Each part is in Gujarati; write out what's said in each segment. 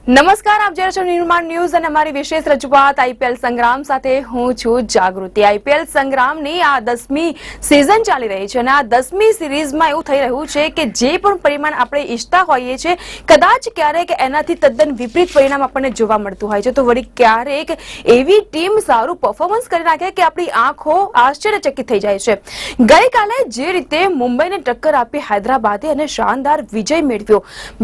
નમસ્કાર, આપ જોઈ રહ્યા છો નિર્માણ ન્યૂઝ અને અમારી વિશેષ રજૂઆત આઈપીએલ સંગ્રામ સાથે હું છું જાગૃતિ। આઈપીએલ સંગ્રામની આ 10મી સિઝન ચાલી રહી છે અને આ 10મી સિરીઝમાં એવું થઈ રહ્યું છે કે જે પણ પરિણામ આપણે ઈચ્છતા હોઈએ છીએ કદાચ ક્યારેક એનાથી તદ્દન વિપરીત પરિણામ આપણને જોવા મળતું હોય છે, તો વળી ક્યારેક એવી ટીમ સારું પરફોર્મન્સ કરી નાખે કે આપણી આંખો આશ્ચર્યચકિત થઈ જાય છે। ગઈકાલે જે રીતે મુંબઈને ટક્કર આપી હૈદરાબાદે અને શાનદાર વિજય મેળવ્યો,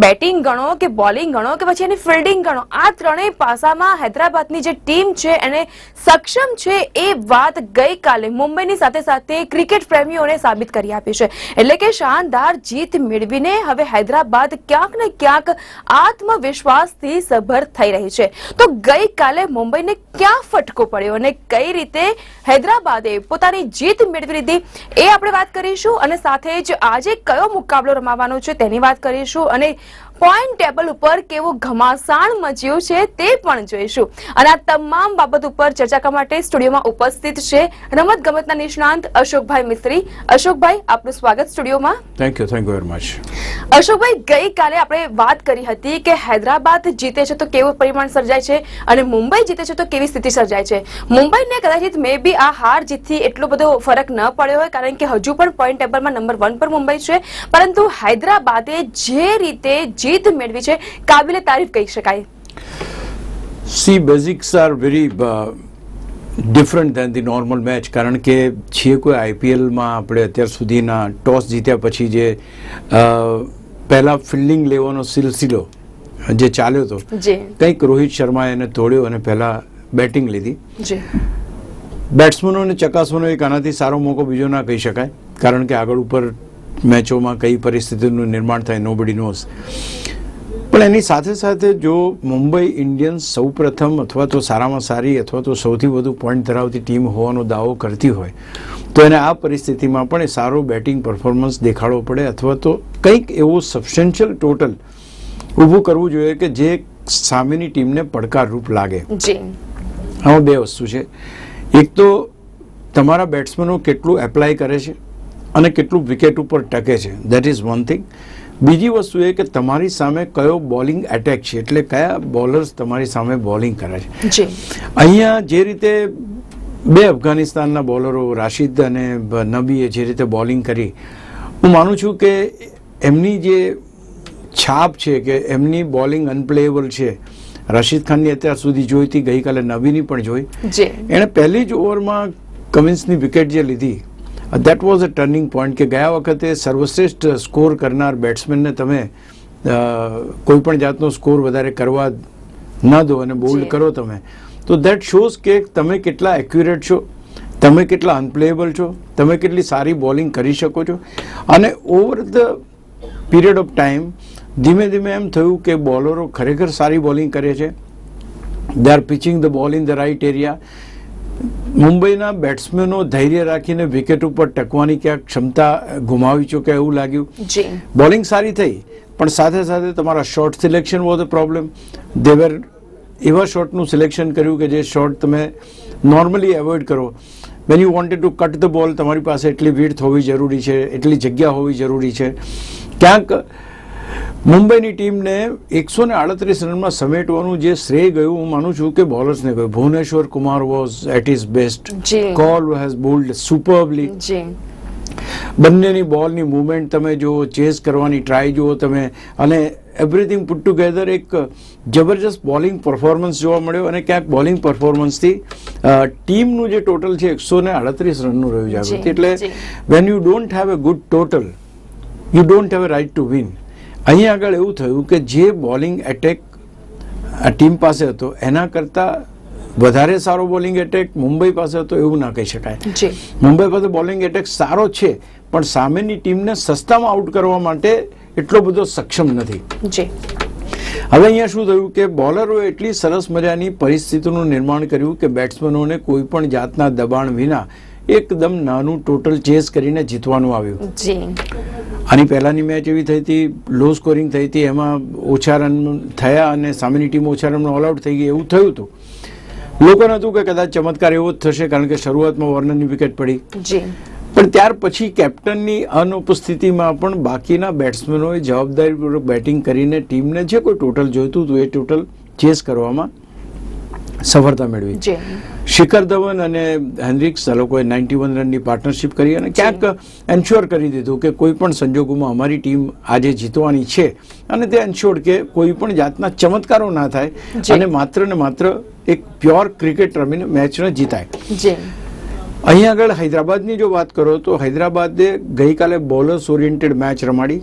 બેટિંગ ગણો કે બોલિંગ ગણો કે પછી એની ફિલ્ડિંગ ગણો, આ ત્રણેય પાસામાં હૈદરાબાદની જે ટીમ છે એને સક્ષમ છે એ વાત ગઈકાલે મુંબઈની સાથે સાથે ક્રિકેટ પ્રેમીઓને સાબિત કરી આપી છે। એટલે કે શાનદાર જીત મેળવીને હવે હૈદરાબાદ ક્યાંક ને ક્યાંક આત્મવિશ્વાસથી સભર થઈ રહી છે। તો ગઈકાલે મુંબઈને ક્યાં ફટકો પડ્યો અને કઈ રીતે હૈદરાબાદે પોતાની જીત મેળવી લીધી એ આપણે વાત કરીશું અને સાથે જ આજે કયો મુકાબલો રમાવાનો છે તેની વાત કરીશું અને પોઈન્ટ ટેબલ ઉપર કેવું ઘમાસાણ મચ્યું છે તે પણ જોઈશું। અને આ તમામ બાબત ઉપર ચર્ચા કરવા માટે સ્ટુડિયોમાં ઉપસ્થિત છે રમતગમતના નિષ્ણાંત અશોકભાઈ મિસ્ત્રી। અશોકભાઈ, આપનું સ્વાગત સ્ટુડિયોમાં। Thank you very much. Ashokbhai, ગઈકાલે આપણે વાત કરી હતી કે હૈદરાબાદ જીતે છે તો કેવું પરિણામ સર્જાય છે અને મુંબઈ જીતે છે તો કેવી સ્થિતિ સર્જાય છે। મુંબઈને કદાચિત મે બી આ હાર જીતથી એટલો બધો ફરક ન પડ્યો હોય કારણ કે હજુ પણ પોઈન્ટ ટેબલમાં નંબર 1 પર મુંબઈ છે, પરંતુ હૈદરાબાદે જે રીતે જીત મેળવી છે કાબિલે તારીફ કહી શકાય। See basics are very different than the normal match, કારણ કે છે કોઈ આઈપીએલમાં આપણે અત્યાર સુધીના ટોસ જીત્યા પછી જે પહેલા ફિલ્ડિંગ લેવાનો સિલસિલો જે ચાલ્યો હતો, કંઈક રોહિત શર્માએ એને તોડ્યો અને પહેલા બેટિંગ લીધી। બેટ્સમેનોને ચકાસવાનો એક આનાથી સારો મોકો બીજો ના કહી શકાય, કારણ કે આગળ ઉપર મેચોમાં કઈ પરિસ્થિતિનું નિર્માણ થાય નોબડી નોઝ। પણ એની સાથે સાથે જો મુંબઈ ઇન્ડિયન્સ સૌ પ્રથમ અથવા તો સારામાં સારી અથવા તો સૌથી વધુ પોઈન્ટ ધરાવતી ટીમ હોવાનો દાવો કરતી હોય તો એને આ પરિસ્થિતિમાં પણ એ સારો બેટિંગ પરફોર્મન્સ દેખાડવો પડે અથવા તો કંઈક એવું સબસ્ટેન્શિયલ ટોટલ ઊભું કરવું જોઈએ કે જે સામેની ટીમને પડકારરૂપ લાગે। આમાં બે વસ્તુ છે, એક તો તમારા બેટ્સમેનો કેટલું એપ્લાય કરે છે અને કેટલું વિકેટ ઉપર ટકે છે, દેટ ઇઝ વન થિંગ। બીજી વસ્તુ એ કે તમારી સામે કયો બોલિંગ એટેક છે, એટલે કયા બોલર્સ તમારી સામે બોલિંગ કરે છે। અહીંયા જે રીતે બે અફઘાનિસ્તાનના બોલરો રાશિદ અને નબીએ જે રીતે બોલિંગ કરી, હું માનું છું કે એમની જે છાપ છે કે એમની બોલિંગ અનપ્લેએબલ છે। રશીદ ખાનની અત્યાર સુધી જોઈ હતી, ગઈકાલે નબીની પણ જોઈ। એણે પહેલી જ ઓવરમાં કમિન્સની વિકેટ જે લીધી, that was a turning point કે ગયા વખતે સર્વશ્રેષ્ઠ સ્કોર કરનાર બેટ્સમેનને તમે કોઈ પણ જાતનો સ્કોર વધારે કરવા ન દો અને બોલ્ડ કરો તમે, તો દેટ શોઝ કે તમે કેટલા એક્યુરેટ છો, તમે કેટલા અનપ્લેએબલ છો, તમે કેટલી સારી બોલિંગ કરી શકો છો। અને over the period of time ધીમે ધીમે એમ થયું કે બોલરો ખરેખર સારી બોલિંગ કરે છે, they are pitching the ball in the right area. મુંબઈના બેટ્સમેનો ધૈર્ય રાખીને વિકેટ ઉપર ટકવાની ક્યાંક ક્ષમતા ગુમાવી ચૂક્યા એવું લાગ્યું। બોલિંગ સારી થઈ પણ સાથે સાથે તમારા shot selection was a problem. દેવર એવા શોટનું સિલેક્શન કર્યું કે જે શોટ તમે નોર્મલી એવોઇડ કરો। When you wanted to cut the ball, તમારી પાસે એટલી વિડ્થ હોવી જરૂરી છે, એટલી જગ્યા હોવી જરૂરી છે। ક્યાંક મુંબઈની ટીમને 138 રનમાં સમેટવાનું જે શ્રેય ગયું, હું માનું છું કે બોલર્સને ગયું। Bhuvneshwar Kumar was at his best, Kaul has bowled superbly. બંનેની બોલની મુવમેન્ટ તમે જુઓ, ચેઝ કરવાની ટ્રાય જુઓ તમે, અને એવરીથિંગ પુટ ટુગેધર એક જબરજસ્ત બોલિંગ પરફોર્મન્સ જોવા મળ્યો। અને ક્યાંક બોલિંગ પરફોર્મન્સથી ટીમનું જે ટોટલ છે 138 રનનું રહ્યું જાગૃતિ। એટલે when you don't have a good total, you don't have a right to win. અહીંયા આગળ એવું થયું કે જે બોલિંગ એટેક આ ટીમ પાસે હતો એના કરતાં વધારે સારો બોલિંગ એટેક મુંબઈ પાસે હતો એવું ના કહી શકાય। મુંબઈ પાસે બોલિંગ એટેક સારો છે પણ સામેની ટીમને સસ્તામાં આઉટ કરવા માટે એટલો બધો સક્ષમ નથી। હવે અહીંયા શું થયું કે બોલરોએ એટલી સરસ મજાની પરિસ્થિતિનું નિર્માણ કર્યું કે બેટ્સમેનોને કોઈ પણ જાતના દબાણ વિના એકદમ નાનું ટોટલ ચેસ કરીને જીતવાનું આવ્યું। આની પહેલાની મેચ એવી થઈ હતી, લો સ્કોરિંગ થઈ હતી, એમાં ઓછા રન થયા અને સામેની ટીમ ઓછા રનમાં ઓલ આઉટ થઈ ગઈ એવું થયું હતું। લોકોને હતું કે કદાચ ચમત્કાર એવો જ થશે કારણ કે શરૂઆતમાં વોર્નરની વિકેટ પડી, પણ ત્યાર પછી કેપ્ટનની અનુપસ્થિતિમાં પણ બાકીના બેટ્સમેનોએ જવાબદારીપૂર્વક બેટિંગ કરીને ટીમને જે કોઈ ટોટલ જોઈતું હતું એ ટોટલ ચેસ કરવામાં સફળતા મેળવી. શિખર ધવન અને હેન્ડ્રિક્સ આ લોકોએ 91 રનની પાર્ટનરશિપ કરી અને ક્યાંક એન્શ્યોર કરી દીધું કે કોઈ પણ સંજોગોમાં અમારી ટીમ આજે જીતવાની છે, અને તે એન્શ્યોર કે કોઈ પણ જાતના ચમત્કારો ના થાય અને માત્ર ને માત્ર એક પ્યોર ક્રિકેટ રમીને મેચને જીતાય. અહીં આગળ હૈદરાબાદની જો વાત કરો તો હૈદરાબાદે ગઈકાલે બોલર્સ ઓરિએન્ટેડ મેચ રમાડી.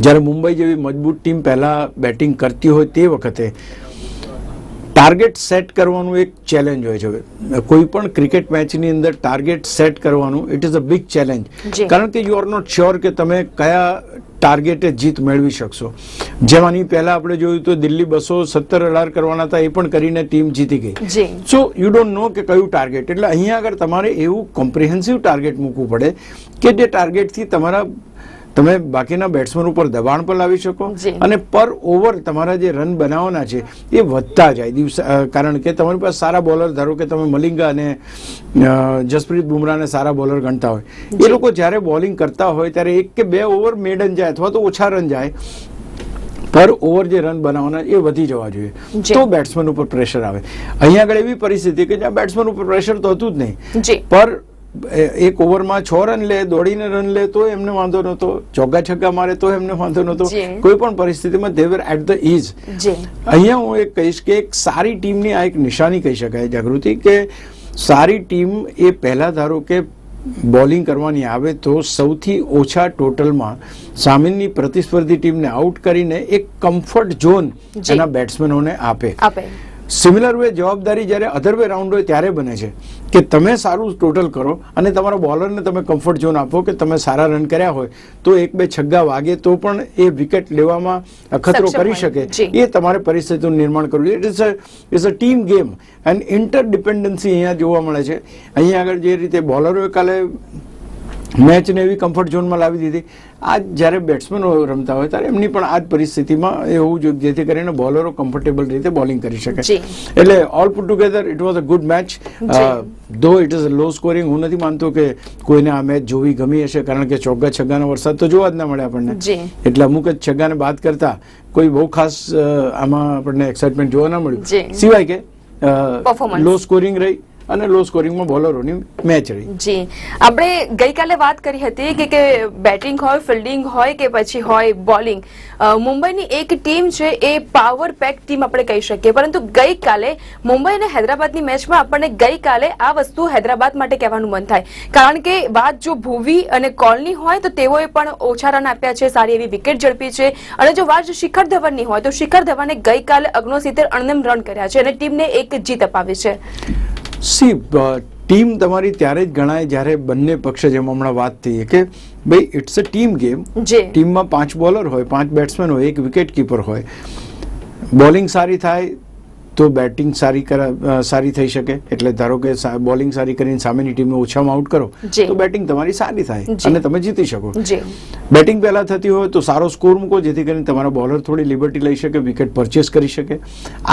જ્યારે મુંબઈ જેવી મજબૂત ટીમ પહેલા બેટિંગ કરતી હોય તે વખતે ટાર્ગેટ સેટ કરવાનું એક ચેલેન્જ હોય છે. કોઈ પણ ક્રિકેટ મેચની અંદર ટાર્ગેટ સેટ કરવાનું it is a big challenge, કારણ કે યુ આર નોટ શ્યોર કે તમે કયા ટાર્ગેટે જીત મેળવી શકશો. જેમાંની પહેલા આપણે જોયું તો દિલ્હી 217 રન કરવાના હતા, એ પણ કરીને ટીમ જીતી ગઈ. સો યુ ડોન્ટ નો કે કયું ટાર્ગેટ. એટલે અહીંયા આગળ તમારે એવું કોમ્પ્રિહેન્સિવ ટાર્ગેટ મૂકવું પડે કે જે ટાર્ગેટથી તમે બાકીના બેટ્સમેન ઉપર દબાણ પણ લાવી શકો અને પર ઓવર તમારા જે રન બનાવવાના છે એ વધતા જાય. કારણ કે તમારી પાસે સારા બોલર, ધારો કે તમે મલિંગા અને જસપ્રીત બુમરાહને સારા બોલર ગણતા હોય, એ લોકો જ્યારે બોલિંગ કરતા હોય ત્યારે 1 કે 2 ઓવર મેડન જાય અથવા તો ઓછા રન જાય, પર ઓવર જે રન બનાવવાના એ વધી જવા જોઈએ, તો બેટ્સમેન ઉપર પ્રેશર આવે. અહીંયા આગળ એવી પરિસ્થિતિ કે જ્યાં બેટ્સમેન ઉપર પ્રેશર તો હતું જ નહીં, પર એક ઓવરમાં 6 રન લે, દોડીને રન લે તો એમને વાંધો નહોતો, ચોગ્ગા છગ્ગા મારે તો એમને વાંધો નહોતો, કોઈ પણ પરિસ્થિતિમાં દે વર એટ ધ ઇઝ. અહીંયા હું એક કહીશ કે એક સારી ટીમની આ એક નિશાની કહી શકાય જાગૃતિ, કે સારી ટીમ એ પહેલા ધારો કે બોલિંગ કરવાની આવે તો સૌથી ઓછા ટોટલમાં સામેની પ્રતિસ્પર્ધી ટીમને આઉટ કરીને એક કમ્ફર્ટ ઝોન એના બેટ્સમેનોને આપે. સિમિલર વે જવાબદારી જ્યારે અધર વે રાઉન્ડ હોય ત્યારે બને છે કે તમે સારું ટોટલ કરો અને તમારા બોલરને તમે કમ્ફર્ટ ઝોન આપો કે તમે સારા રન કર્યા હોય તો 1-2 છગ્ગા વાગે તો પણ એ વિકેટ લેવામાં અખતરો કરી શકે, એ તમારે પરિસ્થિતિનું નિર્માણ કરવું. It's a team game and interdependency અહીંયા જોવા મળે છે. અહીંયા આગળ જે રીતે બોલરોએ કાલે મેચને એવી કમ્ફર્ટ ઝોનમાં લાવી દીધી, આજ જ્યારે બેટ્સમેનો રમતા હોય ત્યારે એમની પણ આ જ પરિસ્થિતિમાં એ હોવું જોઈએ જેથી કરીને બોલરો કમ્ફર્ટેબલ રીતે બોલિંગ કરી શકે. એટલે all put together it was a good match. ધો ઇટ ઇઝ લો સ્કોરિંગ. હું નથી માનતો કે કોઈને આ મેચ જોવી ગમી હશે, કારણ કે ચોગ્ગા છગ્ગાનો વરસાદ તો જોવા જ ના મળે આપણને, એટલે અમુક જ છગ્ગાને બાદ કરતા કોઈ બહુ ખાસ આમાં આપણને એક્સાઇટમેન્ટ જોવા ના મળ્યું, સિવાય કે લો સ્કોરિંગ રહી અને લો સ્કોરિંગમાં બોલરોની મેચ રહી. જી, આપણે ગઈકાલે વાત કરી હતી કે બેટિંગ હોય, ફિલ્ડિંગ હોય કે પછી હોય બોલિંગ, મુંબઈની એક ટીમ છે એ પાવર પેક ટીમ આપણે કહી શકીએ. પરંતુ ગઈકાલે મુંબઈ અને હૈદરાબાદની મેચમાં આપણને ગઈકાલે આ વસ્તુ હૈદરાબાદ માટે કહેવાનું મન થાય, કારણ કે વાત જો ભુવી અને કોલની હોય તો તેઓએ પણ ઓછા રન આપ્યા છે, સારી એવી વિકેટ ઝડપી છે, અને જો વાત શિખર ધવનની હોય તો શિખર ધવને ગઈકાલે 69 અણનમ રન કર્યા છે અને ટીમને એક જીત અપાવી છે. ટીમ તમારી ત્યારે જ ગણાય જ્યારે બંને પક્ષે, જેમ હમણાં વાત થઈ કે ભાઈ ઇટ્સ અ ટીમ ગેમ. ટીમમાં 5 બોલર હોય, 5 બેટ્સમેન હોય, 1 વિકેટ કીપર હોય. બોલિંગ સારી થાય તો બેટિંગ સારી થઈ શકે. એટલે ધારો કે બોલિંગ સારી કરીને સામેની ટીમને ઓછામાં આઉટ કરો તો બેટિંગ તમારી સારી થાય અને તમે જીતી શકો. બેટિંગ પહેલા થતી હોય તો સારો સ્કોર મૂકો જેથી કરીને તમારા બોલર થોડી લિબર્ટી લઈ શકે, વિકેટ પરચેસ કરી શકે.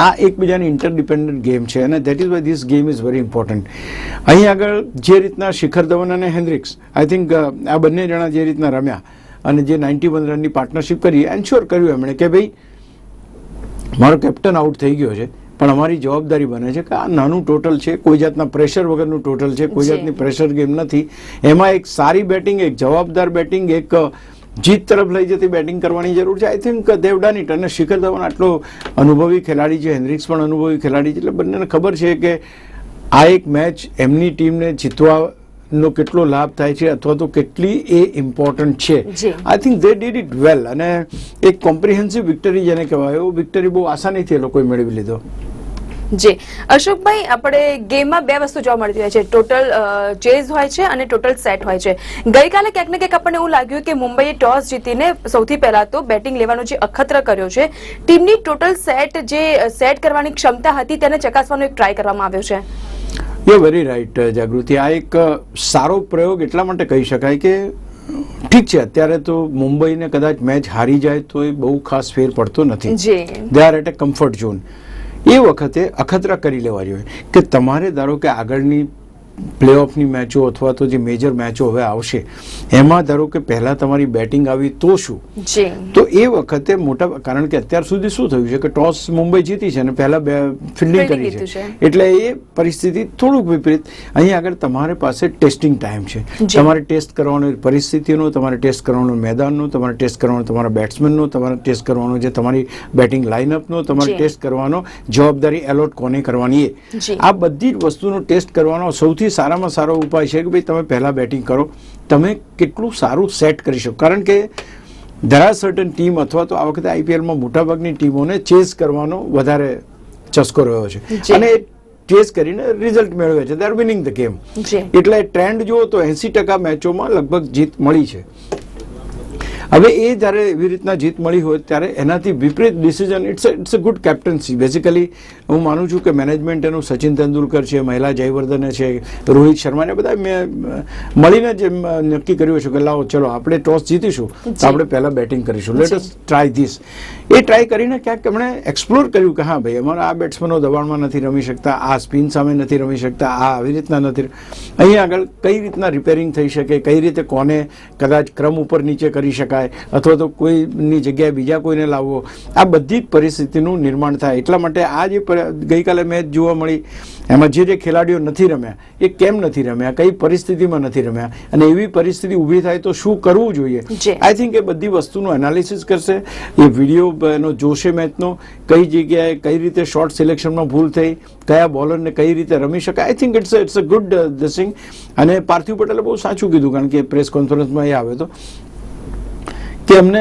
આ એકબીજાની ઇન્ટરડિપેન્ડન્ટ ગેમ છે અને that is why this game is very important. અહીં આગળ જે રીતના શિખર ધવન અને હેન્ડ્રિક્સ, આઈ થિંક આ બંને જણા જે રીતના રમ્યા અને જે 91 રનની પાર્ટનરશિપ કરી, એન્શ્યોર કર્યું એમણે કે ભાઈ મારો કેપ્ટન આઉટ થઈ ગયો છે પણ અમારી જવાબદારી બને છે કે આ નાનું ટોટલ છે, કોઈ જાતના પ્રેશર વગરનું ટોટલ છે, કોઈ જાતની પ્રેશર ગેમ નથી. એમાં એક સારી બેટિંગ, એક જવાબદાર બેટિંગ, એક જીત તરફ લઈ જતી બેટિંગ કરવાની જરૂર છે. I think Dev done it. અને શિખર ધવન આટલો અનુભવી ખેલાડી છે, હેન્ડ્રિક્સ પણ અનુભવી ખેલાડી છે, એટલે બંનેને ખબર છે કે આ એક મેચ એમની ટીમને જીતવાનો કેટલો લાભ થાય છે અથવા તો કેટલી એ ઇમ્પોર્ટન્ટ છે. આઈ થિંક દે ડીડ ઇટ વેલ અને એક કોમ્પ્રિહેન્સિવ વિક્ટરી જેને કહેવાય, એવું વિક્ટરી બહુ આસાનીથી એ લોકોએ મેળવી લીધો. જી અશોકભાઈ, આપણે ગેમમાં 2 વસ્તુ જોવા મળતી હોય છે, ટોટલ ચેઝ હોય છે અને ટોટલ સેટ હોય છે. ગઈકાલે ક્યાંક ને ક્યાંક આપણને એવું લાગ્યું કે મુંબઈએ ટોસ જીતીને સૌથી પહેલા તો બેટિંગ લેવાનો જે અખતરો કર્યો છે, ટીમની ટોટલ સેટ કરવાની ક્ષમતા હતી તેને ચકાસવાનો એક ટ્રાય કરવામાં આવ્યો છે. યુ વેરી રાઈટ જાગૃતિ. આ એક સારો પ્રયોગ એટલા માટે કહી શકાય કે ઠીક છે અત્યારે તો મુંબઈને કદાચ મેચ હારી જાય તો એ બહુ ખાસ ફેર પડતો નથી, they are at a comfort zone. એ વખતે અખતરા કરી લેવા જોઈએ કે તમારે ધારો કે આગળની પ્લેઓફની મેચો અથવા તો જે મેજર મેચો હવે આવશે એમાં ધારો કે પહેલા તમારી બેટિંગ આવી તો શું, તો એ વખતે મોટા, કારણ કે અત્યાર સુધી શું થયું છે કે ટોસ મુંબઈ જીતી છે અને પહેલા ફિલ્ડિંગ કરી છે, એટલે એ પરિસ્થિતિ થોડુંક વિપરીત. અહીં આગળ તમારી પાસે ટેસ્ટિંગ ટાઈમ છે, તમારે ટેસ્ટ કરવાનો પરિસ્થિતિનો, તમારે ટેસ્ટ કરવાનો મેદાનનો, તમારે ટેસ્ટ કરવાનો તમારા બેટ્સમેનનો, તમારે ટેસ્ટ કરવાનો જે તમારી બેટિંગ લાઇનઅપનો, તમારે ટેસ્ટ કરવાનો જવાબદારી એલોટ કોને કરવાની, એ આ બધી જ વસ્તુનો ટેસ્ટ કરવાનો સૌથી સારામાં સારો ઉપાય છે કે ભાઈ તમે પહેલા બેટિંગ કરો, તમે કેટલું સારું સેટ કરી શકો. કારણ કે there are certain ટીમ અથવા તો આ વખતે આઈપીએલમાં મોટાભાગની ટીમોને ચેઝ કરવાનો વધારે ચસ્કો રહ્યો છે અને ચેઝ કરીને રિઝલ્ટ મેળવે છે, they R winning the game. એટલે ટ્રેન્ડ જુઓ તો 80% મેચોમાં લગભગ જીત મળી છે. હવે એ જ્યારે એવી રીતના જીત મળી હોય ત્યારે એનાથી વિપરીત decision, it's a good captaincy. Basically હું માનું છું કે મેનેજમેન્ટ એનું સચિન તેંડુલકર છે, મહિલા જયવર્ધને છે, રોહિત શર્માને બધા મળીને જ નક્કી કર્યું છે કે લાવો ચલો આપણે ટોસ જીતીશું તો આપણે પહેલા બેટિંગ કરીશું, let us try this. A try કરીને ક્યાંક એમણે એક્સપ્લોર કર્યું કે હા ભાઈ અમારા આ બેટ્સમેનો દબાણમાં નથી રમી શકતા, આ સ્પિન સામે નથી રમી શકતા, આ આવી રીતના નથી, અહીં આગળ કઈ રીતના રિપેરિંગ થઈ શકે, કઈ રીતે કોને કદાચ ક્રમ ઉપર નીચે કરી શકાય અથવા તો કોઈની જગ્યાએ બીજા કોઈને લાવવો, આ બધી જ પરિસ્થિતિનું નિર્માણ થાય. એટલા માટે આ જે ગઈકાલે મેચ જોવા મળી એમાં જે ખેલાડીઓ નથી રમ્યા એ કેમ નથી રમ્યા, કઈ પરિસ્થિતિમાં નથી રમ્યા અને એવી પરિસ્થિતિ ઊભી થાય તો શું કરવું જોઈએ, આઈ થિંક એ બધી વસ્તુનું એનાલિસિસ કરશે. એ વિડીયો એનો જોશે મેચનો, કઈ જગ્યાએ કઈ રીતે શોર્ટ સિલેક્શનમાં ભૂલ થઈ, કયા બોલરને કઈ રીતે રમી શકાય. I think it's a good thing. અને પાર્થિવ પટેલે બહુ સાચું કીધું, કારણ કે પ્રેસ કોન્ફરન્સમાં એ આવ્યો હતો કે અમને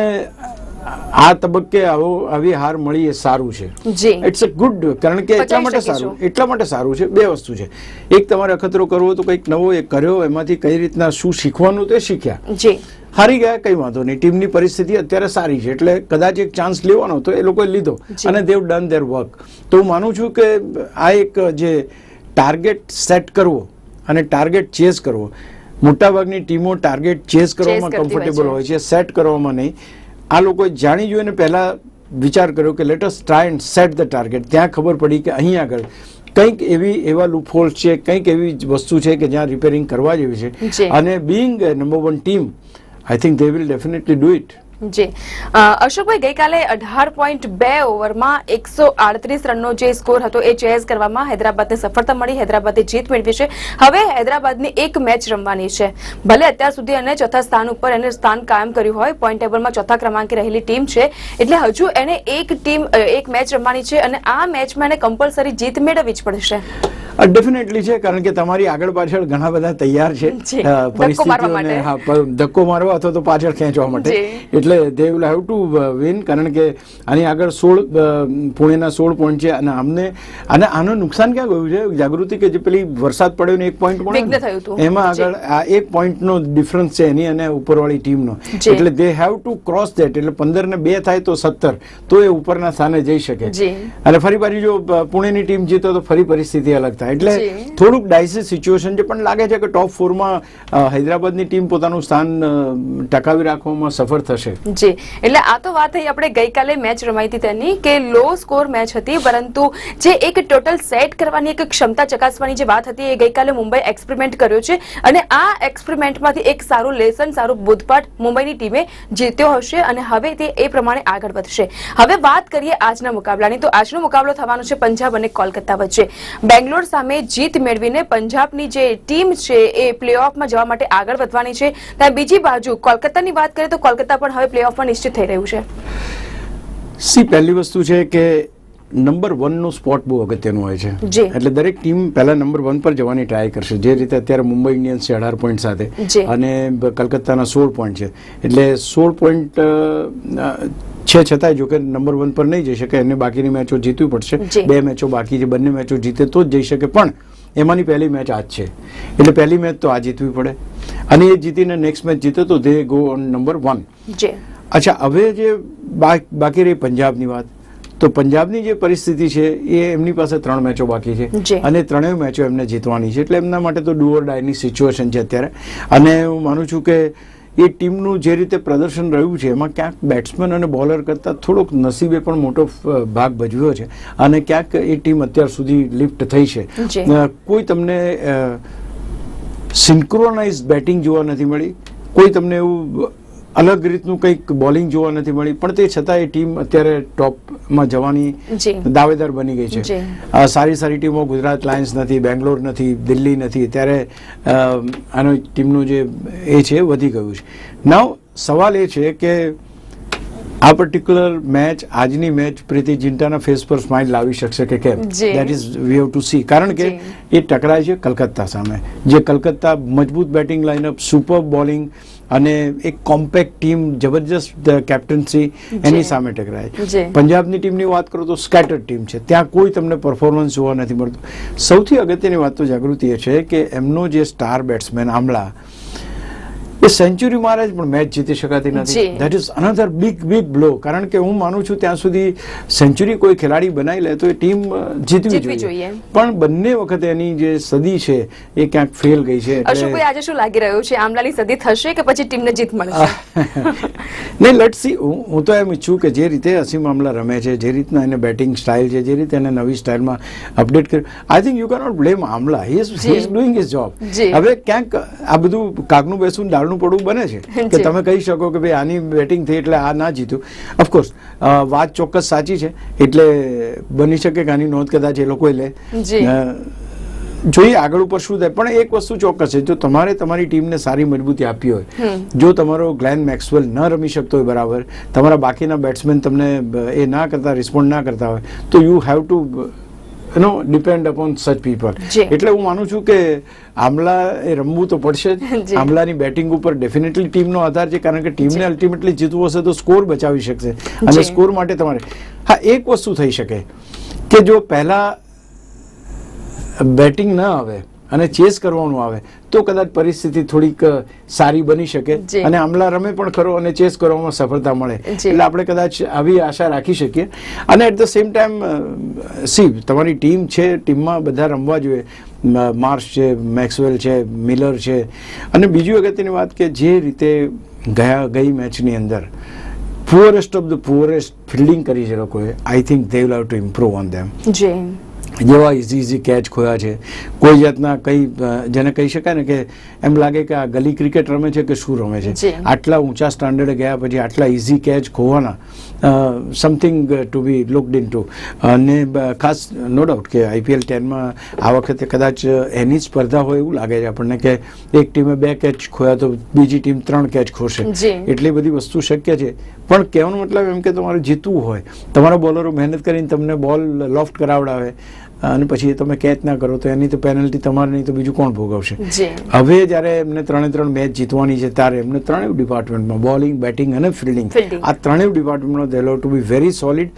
આ તબક્કે આવી હાર મળી એ સારું છે, ઇટ્સ અ ગુડ. કારણ કે એટલા માટે સારું છે, બે વસ્તુ છે. એક તમારે અખતરો કરવો તો કંઈક નવો એ કર્યો, એમાંથી કઈ રીતના શું શીખવાનું તે શીખ્યા. હારી ગયા કઈ વાંધો નહીં, ટીમની પરિસ્થિતિ અત્યારે સારી છે એટલે કદાચ એક ચાન્સ લેવાનો તો એ લોકોએ લીધો અને દેવ ડન ધેર વર્ક. તો હું માનું છું કે આ એક જે ટાર્ગેટ સેટ કરવો અને ટાર્ગેટ ચેઝ કરવો, મોટાભાગની ટીમો ટાર્ગેટ ચેઝ કરવામાં કમ્ફર્ટેબલ હોય છે, સેટ કરવામાં નહીં. આ લોકોએ જાણી જોઈને પહેલા વિચાર કર્યો કે let us try and set the target. ત્યાં ખબર પડી કે અહીં આગળ કંઈક એવા લૂપહોલ્સ છે, કંઈક એવી વસ્તુ છે કે જ્યાં રિપેરિંગ કરવા જેવી છે. અને being number 1 team, I think they will definitely do it. જી અશોકભાઈ, ગઈકાલે 18.2 ઓવરમાં 138 રનનો જે સ્કોર હતો એ ચેઝ કરવામાં હૈદરાબાદને સફળતા મળી, હૈદરાબાદે જીત મેળવી છે. હવે હૈદરાબાદની એક મેચ રમવાની છે. ભલે અત્યાર સુધી એને ચોથા સ્થાન ઉપર એને સ્થાન કાયમ કર્યું હોય, પોઈન્ટ ટેબલમાં ચોથા ક્રમાંકે રહેલી ટીમ છે, એટલે હજુ એને એક મેચ રમવાની છે અને આ મેચમાં એને કમ્પલસરી જીત મેળવવી જ પડશે. ડેફિનેટલી છે, કારણ કે તમારી આગળ પાછળ ઘણા બધા તૈયાર છે પરિસ્થિતિઓને ધક્કો મારવા અથવા તો પાછળ ખેંચવા માટે, એટલે they will have to win. કારણ કે આની આગળ 16 પુણેના 16 પોઈન્ટ છે અને આનું નુકસાન ક્યાં ગયું છે જાગૃતિ, કે જે પેલી વરસાદ પડ્યો ને 1 પોઈન્ટ મળ્યો એમાં આગળ આ 1 પોઈન્ટનો ડિફરન્સ છે એની અને ઉપરવાળી ટીમનો, એટલે દે હેવ ટુ ક્રોસ ધેટ. એટલે 15 ને 2 થાય તો 17, તો એ ઉપરના સ્થાને જઈ શકે. અને ફરી પાછી જો પુણેની ટીમ જીતો તો ફરી પરિસ્થિતિ અલગ થાય. એટલે થોડુંક ડાયસી સિચ્યુએશન છે, પણ લાગે છે કે ટોપ 4 માં હૈદરાબાદની ટીમ પોતાનું સ્થાન ટકાવી રાખવામાં સફળ થશે. જી, એટલે આ તો વાત થઈ આપણે ગઈકાલે મેચ રમાઈ હતી તેની, કે લો સ્કોર મેચ હતી, પરંતુ જે એક ટોટલ સેટ કરવાની એક ક્ષમતા ચકાસવાની જે વાત હતી એ ગઈકાલે મુંબઈ એક્સપેરિમેન્ટ કર્યો છે અને આ એક્સપેરિમેન્ટમાંથી એક સારું લેસન, સારું બોધપાઠ મુંબઈની ટીમે જીત્યો હશે અને હવે તે એ પ્રમાણે આગળ વધશે. હવે વાત કરીએ આજના મુકાબલાની, તો આજનો મુકાબલો થવાનો છે પંજાબ અને કોલકાતા વચ્ચે. બેંગ્લોર સામે જીત મેળવીને પંજાબની જે ટીમ છે એ પ્લેઓફમાં જવા માટે આગળ વધવાની છે. ત્યાં બીજી બાજુ કોલકાતાની વાત કરીએ તો કોલકાતા પણ હવે પ્લેઓફમાં નિશ્ચિત થઈ રહ્યું છે. પહેલી વસ્તુ છે કે નંબર 1 નું સ્પોટ બહુ અગત્યનું હોય છે, એટલે દરેક ટીમ પહેલા નંબર 1 પર જવાની ટ્રાય કરશે. જે રીતે અત્યારે મુંબઈ ઇન્ડિયન્સ છે 18 પોઈન્ટ સાથે અને કલકત્તાના 16 પોઈન્ટ છે, એટલે 16 પોઈન્ટ છે છતાંય જો કે નંબર 1 પર નહીં જઈ શકે, એને બાકીની મેચો જીતવી પડશે. 2 મેચો બાકી છે, બંને મેચો જીતે તો જ જઈ શકે, પણ એમાંની પહેલી મેચ આજ છે એટલે પહેલી મેચ તો આ જીતવી પડે અને એ જીતીને નેક્સ્ટ મેચ જીતે તો દે ગો ઓન નંબર 1. અચ્છા, હવે જે બાકી રહી પંજાબની વાત, તો પંજાબની જે પરિસ્થિતિ છે એ એમની પાસે 3 મેચો બાકી છે અને 3 મેચો એમને જીતવાની છે, એટલે એમના માટે તો ડુ ઓર ડાયની સિચ્યુએશન છે અત્યારે. અને હું માનું છું કે એ ટીમનું જે રીતે પ્રદર્શન રહ્યું છે એમાં ક્યાંક બેટ્સમેન અને બોલર કરતાં થોડોક નસીબે પણ મોટો ભાગ ભજવ્યો છે અને ક્યાંક એ ટીમ અત્યાર સુધી લિફ્ટ થઈ છે. કોઈ તમને સિન્ક્રોનાઇઝ બેટિંગ જોવા નથી મળી, કોઈ તમને એવું અલગ રીતનું કંઈક બોલિંગ જોવા નથી મળી, પણ તે છતાં એ ટીમ અત્યારે ટોપમાં જવાની દાવેદાર બની ગઈ છે. સારી સારી ટીમો ગુજરાત લાયન્સ નથી, બેંગ્લોર નથી, દિલ્હી નથી, ત્યારે આનો ટીમનું જે એ છે વધી ગયું છે. નાવ સવાલ એ છે કે આ પર્ટિક્યુલર મેચ, આજની મેચ પ્રીતિ જિન્ટાના ફેસ પર સ્માઇલ લાવી શકશે કે કેમ? That is we have to C. કારણ કે એ ટકરાય છે કલકત્તા સામે, જે કલકત્તા મજબૂત બેટિંગ લાઇનઅપ, સુપર બોલિંગ અને એક કોમ્પેક્ટ ટીમ, જબરજસ્ત કેપ્ટન્સી, એની સામે ટકરાય. પંજાબની ટીમની વાત કરો તો સ્કેટર્ડ ટીમ છે, ત્યાં કોઈ તમને પરફોર્મન્સ જોવા નથી મળતું. સૌથી અગત્યની વાત તો જાગૃતિ એ છે કે એમનો જે સ્ટાર બેટ્સમેન આમલા, એ સેન્ચુરી મારે પણ મેચ જીતી શકાતી નથી. That is another big blow. કારણ કે હું માનું છું ત્યાં સુધી સેન્ચુરી કોઈ ખેલાડી બનાવી લે તો એ ટીમ જીતવી જોઈએ, પણ બંને વખતે એની જે સદી છે એ ક્યાંક ફેલ ગઈ છે. અશોકભાઈ, આજે શું લાગી રહ્યું છે, આમલાની સદી થશે કે પછી ટીમને જીત મળશે? નહીં, લેટ્સ સી. હું તો એમ ઈચ્છું કે જે રીતે અસીમ આમલા રમે છે, જે રીતના એને બેટિંગ સ્ટાઇલ છે, જે રીતે એને નવી સ્ટાઇલમાં અપડેટ કર્યું, I think you can not blame Amla. He is doing his job. હવે ક્યાંક આ બધું કાગનું બેસું દાળનું પડવું બને છે કે તમે કહી શકો કે ભાઈ આની બેટિંગ થઈ એટલે આ ના જીત્યું. ઓફકોર્સ વાત ચોક્કસ સાચી છે, એટલે બની શકે કે આની નોંધ કદાચ એ લોકોએ લે. જોઈએ આગળ ઉપર શું થાય. પણ એક વસ્તુ ચોક્કસ છે, જો તમારે તમારી ટીમને સારી મજબૂતી આપી હોય, જો તમારો ગ્લેન મેક્સવેલ ન રમી શકતો હોય બરાબર, તમારા બાકીના બેટ્સમેન તમને એ ના કરતા, રિસ્પોન્ડ ના કરતા હોય, તો you have to depend upon such people. એટલે હું માનું છું કે આમલા એ રમવું તો પડશે જ. આમલાની બેટિંગ ઉપર ડેફિનેટલી ટીમનો આધાર છે, કારણ કે ટીમને અલ્ટિમેટલી જીતવું હશે તો સ્કોર બચાવી શકશે, અને સ્કોર માટે તમારે એક વસ્તુ થઈ શકે કે જો પહેલા બેટિંગ ન આવે અને ચેસ કરવાનું આવે તો કદાચ પરિસ્થિતિ થોડીક સારી બની શકે, અને આમલા રમે પણ ખરો અને ચેસ કરવામાં સફળતા મળે. એટલે આપણે કદાચ આવી આશા રાખી શકીએ. અને at the same time see, તમારી ટીમ છે, ટીમમાં બધા રમવા જોઈએ. માર્શ છે, મેક્સવેલ છે, મિલર છે. અને બીજી અગત્યની વાત કે જે રીતે ગઈ મેચની અંદર પુઅરેસ્ટ ઓફ ધ પુઅરેસ્ટ ફિલ્ડિંગ કરી છે લોકોએ, આઈ think they will have to improve on ધેમ. જેવા ઇઝી કેચ ખોયા છે, કોઈ જાતના કંઈ જેને કહી શકાય ને કે એમ લાગે કે આ ગલી ક્રિકેટ રમે છે કે શું રમે છે. આટલા ઊંચા સ્ટાન્ડર્ડે ગયા પછી આટલા ઇઝી કેચ ખોવાના, something to be looked into. અને ખાસ નો ડાઉટ કે IPL 10માં આ વખતે કદાચ એની સ્પર્ધા હોય એવું લાગે છે આપણને, કે એક ટીમે 2 કેચ ખોયા તો બીજી ટીમ 3 કેચ ખોશે. એટલી બધી વસ્તુ શક્ય છે. પણ કહેવાનો મતલબ એમ કે તમારે જીતવું હોય, તમારા બોલરો મહેનત કરીને તમને બોલ લોફ્ટ કરાવડાવે અને પછી તમે કેચ ના કરો તો એની તો પેનલ્ટી તમારે નહીં તો બીજું કોણ ભોગવશે? હવે જ્યારે એમને 3 મેચ જીતવાની છે ત્યારે એમને ત્રણેય ડિપાર્ટમેન્ટમાં, બોલિંગ, બેટિંગ અને ફિલ્ડિંગ, આ ત્રણેય ડિપાર્ટમેન્ટમાં they have to be very solid.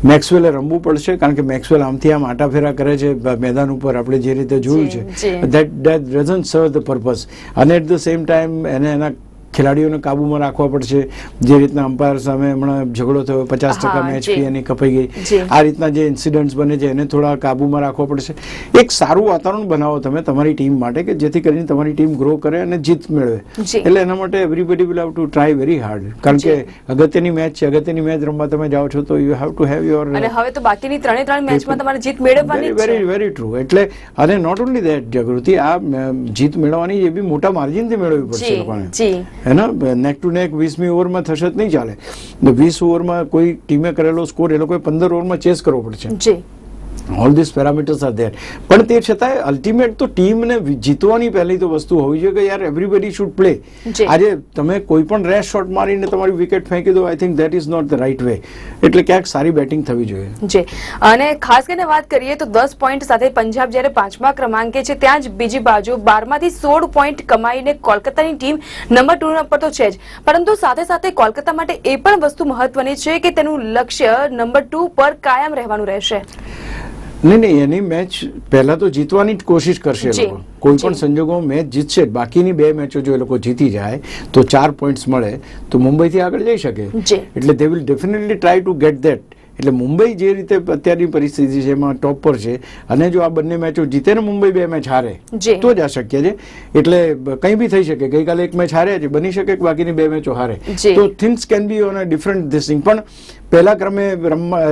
મેક્સવેલે રમવું પડશે, કારણ કે મેક્સવેલ આમથી આમ આટાફેરા કરે છે મેદાન ઉપર, આપણે જે રીતે જોયું છે, દેટ ડઝન્ટ સર્વ ધ પર્પઝ. અને એટ ધ સેમ ટાઈમ એને એના ખેલાડીઓને કાબૂમાં રાખવા પડશે. જે રીતના અમ્પાયર સામે હમણાં ઝઘડો થયો, 50% મેચ ફી એની કપાઈ ગઈ, આ રીતના જે ઇન્સિડન્ટ્સ બને છે એને થોડા કાબૂમાં રાખવા પડશે. એક સારું વાતાવરણ બનાવો તમે તમારી ટીમ માટે, કે જેથી કરીને તમારી ટીમ ગ્રો કરે અને જીત મેળવે. એટલે એના માટે everybody will have to try very hard, કારણ કે અગત્યની મેચ છે, અગત્યની મેચ રમવા તમે જાઓ છો તો you have to have your. અને હવે તો બાકીની 3 મેચમાં તમારે જીત મેળવવાની છે. Very true. એટલે અને નોટ ઓનલી ધેટ જાગૃતિ, આ જીત મેળવવાની એ બી મોટા માર્જિનથી મેળવવી પડશે લોકોને. એના નેક ટુ નેક 20મી ઓવરમાં થશે જ નહીં ચાલે. 20 ઓવરમાં કોઈ ટીમે કરેલો સ્કોર એ લોકોએ 15 ઓવરમાં ચેસ કરવો પડશે. All this parameters are there. પણ તે છતાંય અલ્ટિમેટ તો ટીમને જીતવાની પહેલી તો વસ્તુ હોવી જોઈએ કે યાર એવરીબડી શુડ પ્લે. આજે તમે કોઈ પણ રેશ શોટ મારીને તમારી વિકેટ ફેંકી દો, I think that is not the right way. એટલે ક્યાંક સારી બેટિંગ થવી જોઈએ. અને ખાસ કરીને વાત કરીએ તો 10 પોઈન્ટ સાથે પંજાબ જ્યારે 5મા ક્રમાંકે છે, ત્યાં જ બીજી બાજુ 12માંથી 16 પોઈન્ટ કમાઈને કોલકાતાની ટીમ નંબર 2 પર તો છે જ, પરંતુ સાથે સાથે કોલકાતા માટે એ પણ વસ્તુ મહત્વની છે કે તેનું લક્ષ્ય નંબર 2 પર કાયમ રહેવાનું રહેશે. નહીં, એની મેચ પહેલા તો જીતવાની જ કોશિશ કરશે એ લોકો. કોઈ પણ સંજોગોમાં મેચ જીતશે. બાકીની 2 મેચો જો એ લોકો જીતી જાય તો 4 પોઈન્ટ્સ મળે તો મુંબઈથી આગળ જઈ શકે. એટલે they will definitely try to gate that. એટલે મુંબઈ જે રીતે અત્યારની પરિસ્થિતિ છે એમાં ટોપ પર છે, અને જો આ બંને મેચો જીતે ને મુંબઈ 2 મેચ હારે તો જ આ શક્ય છે. એટલે કંઈ બી થઈ શકે. ગઈકાલે 1 મેચ હાર્યા છે, બની શકે કે બાકીની 2 મેચો હારે, તો things can be on a different this thing. પણ પહેલા ક્રમે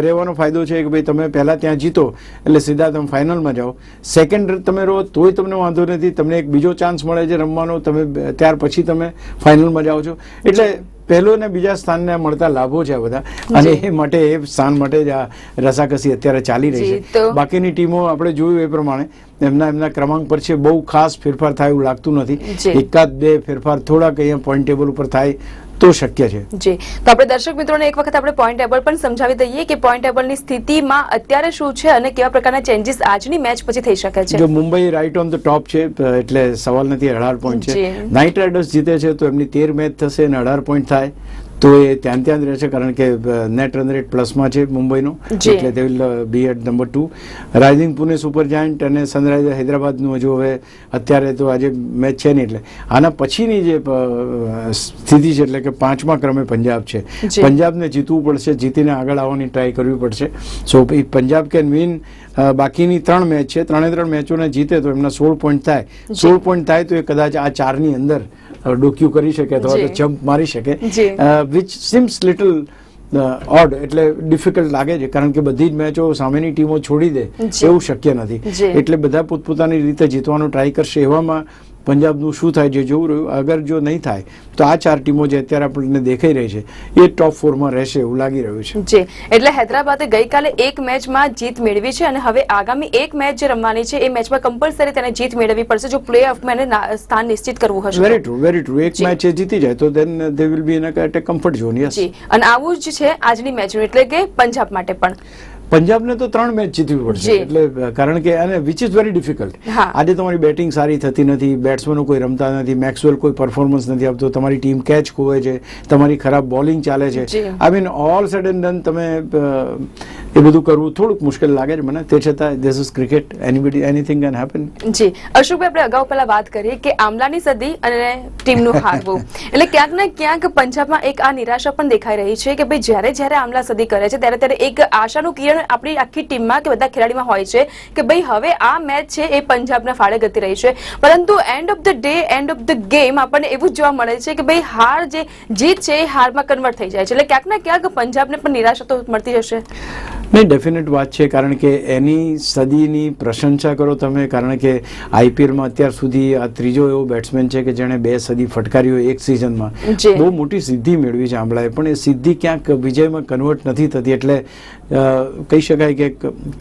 રહેવાનો ફાયદો છે કે ભાઈ તમે પહેલા ત્યાં જીતો એટલે સીધા તમે ફાઇનલમાં જાઓ. સેકન્ડ તમે રહો તોય તમને વાંધો નથી, તમને એક બીજો ચાન્સ મળે છે રમવાનો, તમે ત્યાર પછી તમે ફાઇનલમાં જાઓ છો. એટલે પહેલો ને બીજા સ્થાનને મળતા લાભો છે આ બધા, અને એ માટે એ સ્થાન માટે જ આ રસાકસી અત્યારે ચાલી રહી છે. બાકીની ટીમો આપણે જોયું એ પ્રમાણે એમના ક્રમાંક પર છે, બહુ ખાસ ફેરફાર થાય એવું લાગતું નથી. 1-2 ફેરફાર થોડાક અહીંયા પોઈન્ટ ટેબલ ઉપર થાય તો શક્ય છે. જી, તો આપણે દર્શક મિત્રોને એક વખત આપણે પોઈન્ટ ટેબલ પણ સમજાવી દઈએ કે પોઈન્ટ ટેબલની સ્થિતિમાં અત્યારે શું છે અને કેવા પ્રકારના ચેન્જીસ આજની મેચ પછી થઈ શકે છે. જો Mumbai right on the top છે એટલે સવાલ નથી, 18 પોઈન્ટ છે. નાઇટ રાઇડર્સ જીતે છે તો એમની 13 મેચ થશે અને 18 પોઈન્ટ થાય તો એ ત્યાં જ રહેશે, કારણ કે નેટ રન રેટ પ્લસમાં છે મુંબઈનો, એટલે they will be at number 2. Rising Pune super giant અને સનરાઇઝર હૈદરાબાદનું હજુ હવે અત્યારે તો આજે મેચ છે નહીં, એટલે આના પછીની જે સ્થિતિ છે એટલે કે 5મા ક્રમે પંજાબ છે. પંજાબને જીતવું પડશે, જીતીને આગળ આવવાની ટ્રાય કરવી પડશે. સો પંજાબ કેન વિન. બાકીની 3 મેચ છે, 3 મેચોને જીતે તો એમના 16 પોઈન્ટ થાય. 16 પોઈન્ટ થાય તો એ કદાચ આ 4ની અંદર ડોક્યુ કરી શકે અથવા તો જમ્પ મારી શકે, વિચ સિમ્સ લિટલ ઓડ, એટલે ડિફિકલ્ટ લાગે છે, કારણ કે બધી જ મેચો સામેની ટીમો છોડી દે એવું શક્ય નથી. એટલે બધા પોતપોતાની રીતે જીતવાનો ટ્રાય કરશે. એવામાં પંજાબનું શું થાય છે જોવું રહ્યું. અગર જો નહીં થાય તો આ 4 ટીમો જે અત્યારે આપણને દેખાઈ રહી છે એ ટોપ 4માં રહેશે એવું લાગી રહ્યું છે. જી, એટલે હૈદરાબાદે ગઈકાલે 1 મેચમાં જીત મેળવી છે અને હવે આગામી 1 મેચ જે રમવાની છે એ મેચમાં કમ્પલસરી તેને જીત મેળવવી પડશે જો પ્લે ઓફમાં એને સ્થાન નિશ્ચિત કરવું હશે. Very true, very true. એક મેચ જીતી જાય તો then they will be in a comfort zone. Yes, અને આવું જ છે આજની મેચનું, એટલે કે પંજાબ માટે પણ પંજાબને તો 3 મેચ જીતવી પડશે, એટલે કારણ કે અને વિચ ઇઝ વેરી ડિફિકલ્ટ. આજે તમારી બેટિંગ સારી થતી નથી, બેટ્સમેનો કોઈ રમતા નથી, મેક્સવેલ કોઈ પરફોર્મન્સ નથી આપતો, તમારી ટીમ કેચ ખોવે છે, તમારી ખરાબ બોલિંગ ચાલે છે. I mean all sad and done તમે એ બધું કરવું થોડુંક મુશ્કેલ લાગે છે મને. તે છતાં this is cricket, anything can happen. જી, અશોકભાઈ, આપણે અગાઉ પહેલા વાત કરી કે આમલાની સદી અને ટીમનું હારવું, એટલે ક્યાંક ને ક્યાંક પંજાબમાં એક આ નિરાશા પણ દેખાઈ રહી છે કે ભાઈ જ્યારે આમલા સદી કરે છે ત્યારે એક આશાનું કિરણ આપણી આખી ટીમમાં કે બધા ખેલાડીમાં હોય છે કે ભાઈ હવે આ મેચ છે એ પંજાબના ફાળે ગતી રહી છે, પરંતુ end of the day, end of the game આપણને એવું જ જોવા મળે છે કે ભાઈ હાર જે જીત છે એ હારમાં કન્વર્ટ થઈ જાય છે. એટલે ક્યાંક ને ક્યાંક પંજાબને પણ નિરાશા તો મળતી જશે. નહીં, ડેફિનેટ વાત છે, કારણ કે એની સદીની પ્રશંસા કરો તમે, કારણ કે આઈપીએલમાં અત્યાર સુધી આ 3જો એવો બેટ્સમેન છે કે જેણે 2 સદી ફટકારી હોય એક સિઝનમાં. બહુ મોટી સિદ્ધિ મેળવી છે આમલાએ, પણ એ સિદ્ધિ ક્યાંક વિજયમાં કન્વર્ટ નથી થતી. એટલે કહી શકાય કે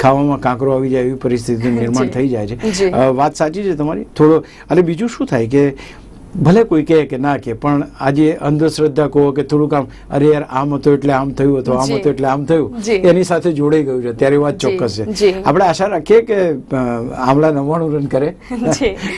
ખાવામાં કાંકરો આવી જાય એવી પરિસ્થિતિનું નિર્માણ થઈ જાય છે. વાત સાચી છે તમારી થોડો. અને બીજું શું થાય કે ભલે કોઈ કહે કે ના કે, પણ આજે અંધશ્રદ્ધા કહો કે થોડુંક આમ અરે યાર આમ હતો એટલે આમ થયું હતું, આમ હતું એટલે આમ થયું, એની સાથે જોડાઈ ગયું છે, ત્યારે વાત ચોક્કસ છે. આપણે આશા રાખીએ કે આમલા 99 રન કરે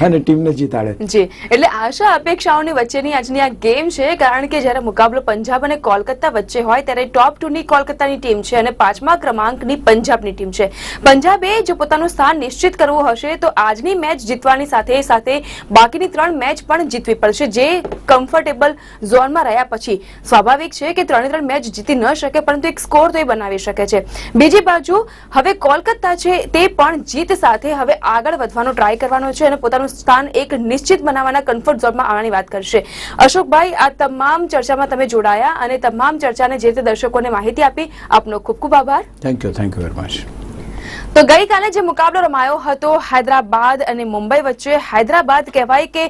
અને ટીમને જીતાડે. જી, એટલે આશા અપેક્ષાઓની વચ્ચેની આજની આ ગેમ છે, કારણ કે જ્યારે મુકાબલો પંજાબ અને કોલકાતા વચ્ચે હોય ત્યારે ટોપ 2ની કોલકાતાની ટીમ છે અને 5મા ક્રમાંકની પંજાબની ટીમ છે. પંજાબે જો પોતાનું સ્થાન નિશ્ચિત કરવું હશે તો આજની મેચ જીતવાની સાથે સાથે બાકીની 3 મેચ પણ જીતવી પડશે, જે કમ્ફર્ટેબલ ઝોનમાં રહ્યા પછી સ્વાભાવિક છે કે 3 મેચ જીતી ન શકે, પરંતુ એક સ્કોર તો એ બનાવી શકે છે. બીજી બાજુ હવે કોલકાતા છે તે પણ જીત સાથે હવે આગળ વધવાનો ટ્રાય કરવાનો છે અને પોતાનું સ્થાન એક નિશ્ચિત બનાવવાના કમ્ફર્ટ ઝોનમાં આવવાની વાત કરશે. અશોકભાઈ, આ તમામ ચર્ચામાં તમે જોડાયા અને તમામ ચર્ચાને જે તે દર્શકોને માહિતી આપી, આપનો ખૂબ ખૂબ આભાર. Thank you very much. તો ગઈકાલે જે મુકાબલો રમાયો હતો હૈદરાબાદ અને મુંબઈ વચ્ચે, હૈદરાબાદ કહેવાય કે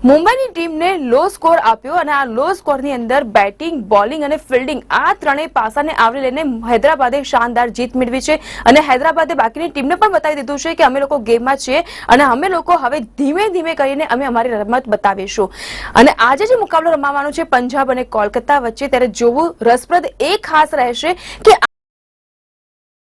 મુંબઈની ટીમને લો સ્કોર આપ્યો અને આ લો સ્કોરની અંદર બેટિંગ, બોલિંગ અને ફિલ્ડિંગ આ ત્રણેય પાસાને આવરી લઈને હૈદરાબાદે શાનદાર જીત મેળવી છે અને હૈદરાબાદે બાકીની ટીમને પણ બતાવી દીધું છે કે અમે લોકો ગેમમાં છીએ અને અમે લોકો હવે ધીમે ધીમે કરીને અમે અમારી રમત બતાવીશું. અને આજે જે મુકાબલો રમાવાનો છે પંજાબ અને કોલકાતા વચ્ચે, ત્યારે જોવું રસપ્રદ એ ખાસ રહેશે કે